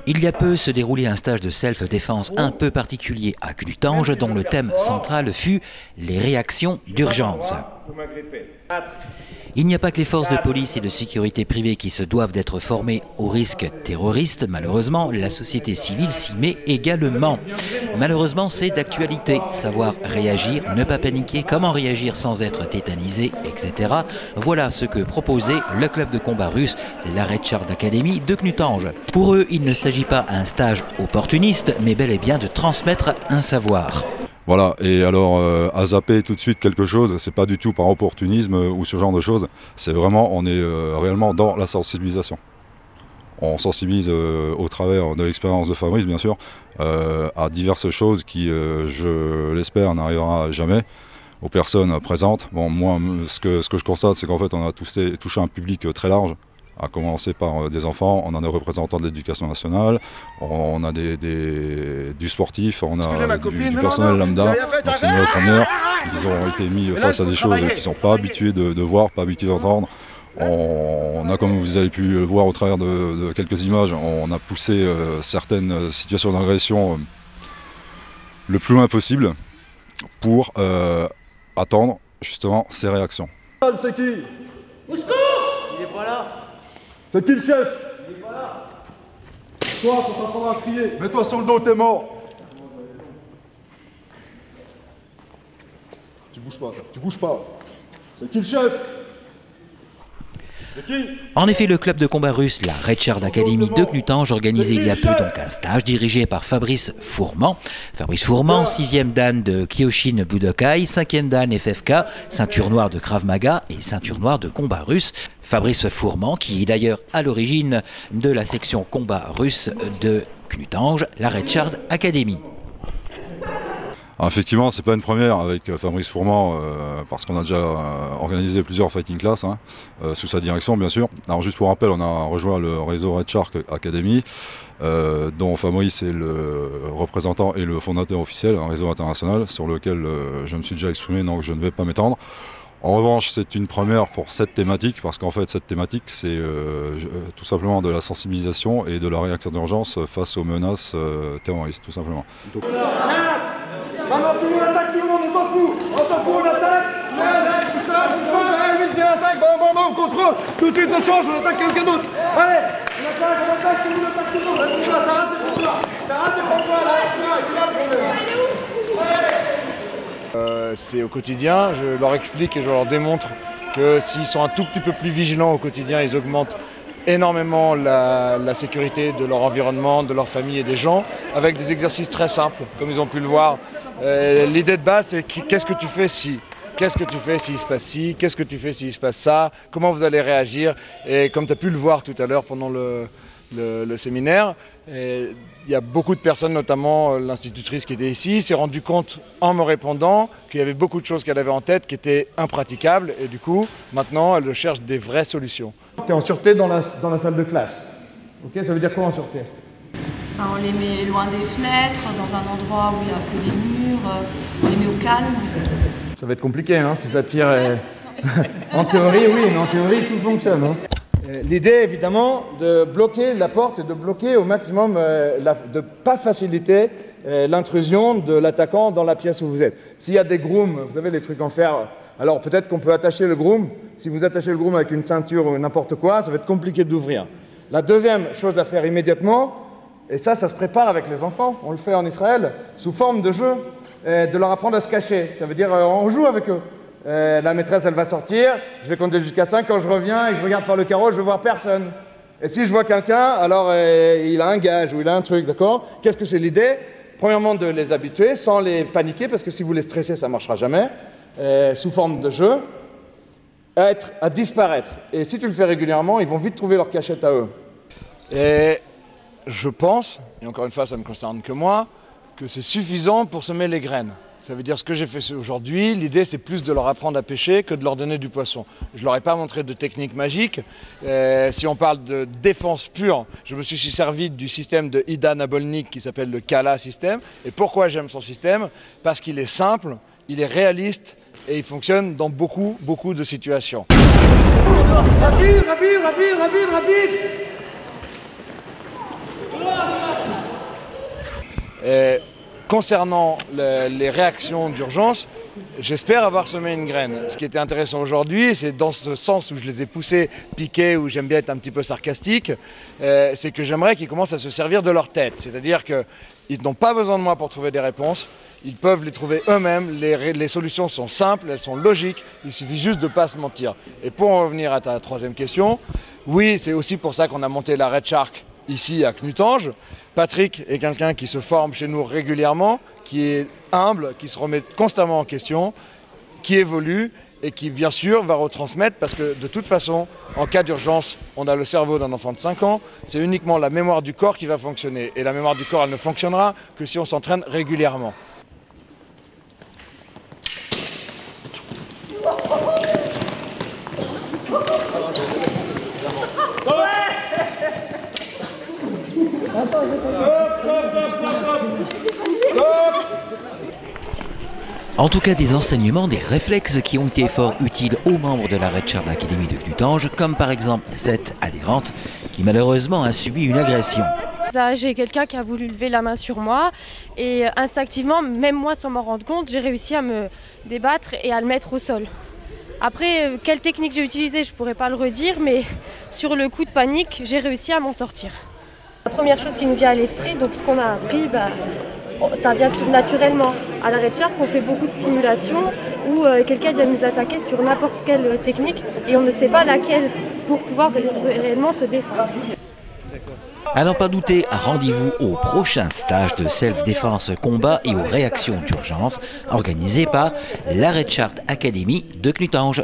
Il y a peu se déroulait un stage de self-défense un peu particulier à Clutange dont le thème central fut les réactions d'urgence. Il n'y a pas que les forces de police et de sécurité privée qui se doivent d'être formées aux risques terroristes. Malheureusement, la société civile s'y met également. Malheureusement, c'est d'actualité. Savoir réagir, ne pas paniquer, comment réagir sans être tétanisé, etc. Voilà ce que proposait le club de combat russe, la Red Shard Academy de Clutange. Pour eux, il ne s'agit pas d'un stage opportuniste, mais bel et bien de transmettre un savoir. Voilà, et alors à zapper tout de suite quelque chose, c'est pas du tout par opportunisme ou ce genre de choses, c'est vraiment, on est réellement dans la sensibilisation. On sensibilise au travers de l'expérience de Fabrice, bien sûr, à diverses choses qui, je l'espère, n'arrivera jamais aux personnes présentes. Bon, moi, ce que je constate, c'est qu'en fait, on a touché un public très large, à commencer par des enfants, on a des représentants de l'éducation nationale, on a du sportif, on a du personnel lambda, donc c'est une nouvelle première. Ils ont été mis face à des choses qu'ils ne sont pas habitués de voir, pas habitués d'entendre. On a, comme vous avez pu le voir au travers de quelques images, on a poussé certaines situations d'agression le plus loin possible pour attendre justement ces réactions. C'est qui? Au secours! Il est pas là. C'est qui le chef? Il est pas là. Toi, faut t'entendre à crier. Mets-toi sur le dos, t'es mort. Tu bouges pas, tu bouges pas. C'est qui le chef? En effet, le club de combat russe, la Red Shard Academy de Clutange, organisait il y a peu donc un stage dirigé par Fabrice Fourmand. Fabrice Fourmand, 6e dan de Kyoshin Budokai, 5e dan FFK, ceinture noire de Krav Maga et ceinture noire de combat russe. Fabrice Fourmand, qui est d'ailleurs à l'origine de la section combat russe de Clutange, la Red Shard Academy. Alors effectivement, c'est pas une première avec Fabrice Fourmand, parce qu'on a déjà organisé plusieurs fighting classes, sous sa direction bien sûr. Alors juste pour rappel, on a rejoint le réseau Red Shard Academy, dont Fabrice est le représentant et le fondateur officiel, un réseau international sur lequel je me suis déjà exprimé, donc je ne vais pas m'étendre. En revanche, c'est une première pour cette thématique, parce qu'en fait cette thématique c'est tout simplement de la sensibilisation et de la réaction d'urgence face aux menaces terroristes, tout simplement. Maintenant tout le monde attaque, tout le monde, on s'en fout, on attaque, tout ça, vite, attaque, bon, contrôle, tout de suite on change, on attaque quelqu'un d'autre, allez, on attaque, tout le monde attaque tout le monde, ça rate des frontoirs, là, c'est au quotidien, je leur explique et je leur démontre que s'ils sont un tout petit peu plus vigilants au quotidien, ils augmentent énormément la sécurité de leur environnement, de leur famille et des gens, avec des exercices très simples, comme ils ont pu le voir. L'idée de base, c'est qu'est-ce que tu fais si? Qu'est-ce que tu fais s'il se passe ci? Qu'est-ce que tu fais s'il se passe ça? Comment vous allez réagir? Et comme tu as pu le voir tout à l'heure pendant le séminaire, il y a beaucoup de personnes, notamment l'institutrice qui était ici, s'est rendu compte en me répondant qu'il y avait beaucoup de choses qu'elle avait en tête qui étaient impraticables et du coup, maintenant, elle cherche des vraies solutions. Tu es en sûreté dans la salle de classe. Ok, ça veut dire quoi en sûreté? On les met loin des fenêtres, dans un endroit où il n'y a que des murs, on les met au calme. Ça va être compliqué hein, si ça tire. En théorie, oui, mais en théorie, tout fonctionne. Hein. L'idée, évidemment, de bloquer la porte et de bloquer au maximum, de ne pas faciliter l'intrusion de l'attaquant dans la pièce où vous êtes. S'il y a des grooms, vous savez, les trucs en fer, alors peut-être qu'on peut attacher le groom. Si vous attachez le groom avec une ceinture ou n'importe quoi, ça va être compliqué d'ouvrir. La deuxième chose à faire immédiatement, et ça se prépare avec les enfants, on le fait en Israël, sous forme de jeu, de leur apprendre à se cacher. Ça veut dire on joue avec eux. La maîtresse, elle va sortir, je vais compter jusqu'à 5, quand je reviens et que je regarde par le carreau, je ne vois personne. Et si je vois quelqu'un, alors il a un gage ou il a un truc, d'accord? Qu'est-ce que c'est l'idée? Premièrement, de les habituer sans les paniquer, parce que si vous les stressez, ça ne marchera jamais, sous forme de jeu, à disparaître. Et si tu le fais régulièrement, ils vont vite trouver leur cachette à eux. Et je pense, et encore une fois, ça ne me concerne que moi, que c'est suffisant pour semer les graines. Ça veut dire ce que j'ai fait aujourd'hui, l'idée c'est plus de leur apprendre à pêcher que de leur donner du poisson. Je ne leur ai pas montré de technique magique. Si on parle de défense pure, je me suis servi du système de Ida Nabolnik qui s'appelle le Kala système. Et pourquoi j'aime son système? Parce qu'il est simple, il est réaliste et il fonctionne dans beaucoup de situations. Rapide! Concernant les réactions d'urgence, j'espère avoir semé une graine. Ce qui était intéressant aujourd'hui, c'est dans ce sens où je les ai poussés, piqués, où j'aime bien être un petit peu sarcastique, c'est que j'aimerais qu'ils commencent à se servir de leur tête. C'est-à-dire qu'ils n'ont pas besoin de moi pour trouver des réponses, ils peuvent les trouver eux-mêmes, les solutions sont simples, elles sont logiques, il suffit juste de ne pas se mentir. Et pour en revenir à ta troisième question, oui, c'est aussi pour ça qu'on a monté la Red Shark ici à Knutange. Patrick est quelqu'un qui se forme chez nous régulièrement, qui est humble, qui se remet constamment en question, qui évolue et qui bien sûr va retransmettre parce que de toute façon, en cas d'urgence, on a le cerveau d'un enfant de 5 ans, c'est uniquement la mémoire du corps qui va fonctionner. Et la mémoire du corps, elle ne fonctionnera que si on s'entraîne régulièrement. En tout cas, des enseignements, des réflexes qui ont été fort utiles aux membres de la Red Shark Academy de Knutange, comme par exemple cette adhérente qui malheureusement a subi une agression. J'ai quelqu'un qui a voulu lever la main sur moi et instinctivement, même moi sans m'en rendre compte, j'ai réussi à me débattre et à le mettre au sol. Après, quelle technique j'ai utilisée, je ne pourrais pas le redire, mais sur le coup de panique, j'ai réussi à m'en sortir. La première chose qui nous vient à l'esprit, donc ce qu'on a appris, ça vient tout naturellement. À la Red Shark, on fait beaucoup de simulations où quelqu'un vient nous attaquer sur n'importe quelle technique et on ne sait pas laquelle pour pouvoir réellement se défendre. À n'en pas douter, rendez-vous au prochain stage de self-défense combat et aux réactions d'urgence organisé par la Red Shark Academy de Knutange.